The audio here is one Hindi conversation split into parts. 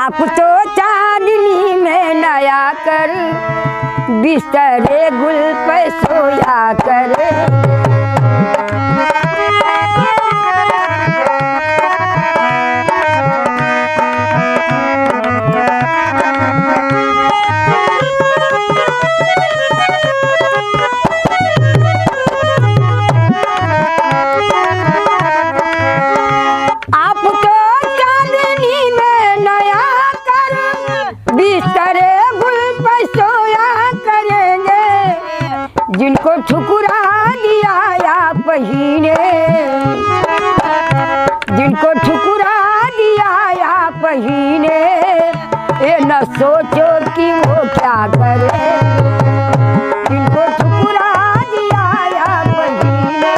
आप तो चांदनी में नया कर बिस्तरे गुल पे सोया कर। जिनको ठुकरा दिया आप ही ने, जिनको ठुकरा दिया आप ही ने, ये न सोचो कि वो क्या करे। जिनको ठुकरा दिया आप ही ने,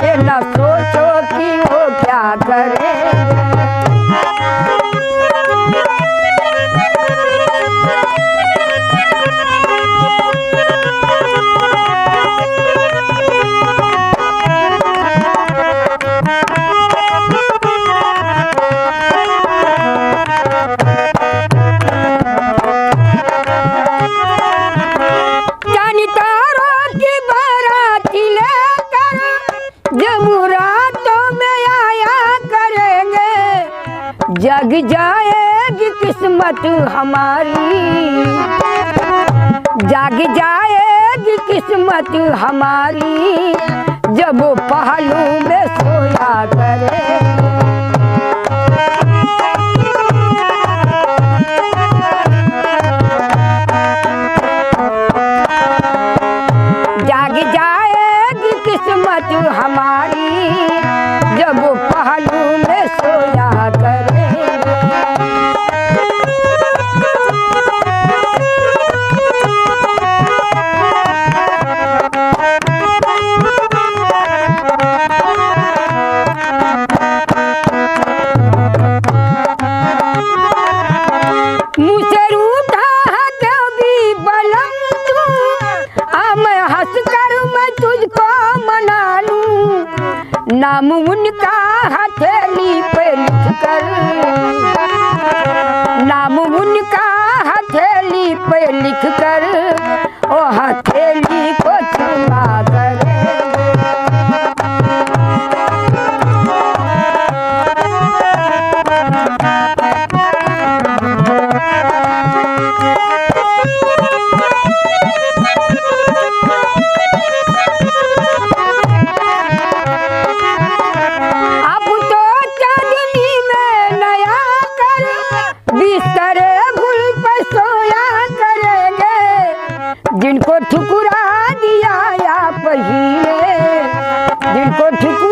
ये न सोचो कि वो क्या करे। जग जाएगी किस्मत हमारी, जग जाएगी किस्मत हमारी, जब वो पहलू में सोया करे। जग जाएगी किस्मत हमारी, जब वो पहलू में सोया करे। मुझसे रूठा है कभी बलम तू, मैं हंस कर मैं तुझको मना लूं। नाम उनका हथेली पे लिख कर, नाम उनका हथेली पे लिख कर, ओ हथेली को चुमा कर। जिनको ठुकरा दिया आप ही ने, जिनको ठुकरा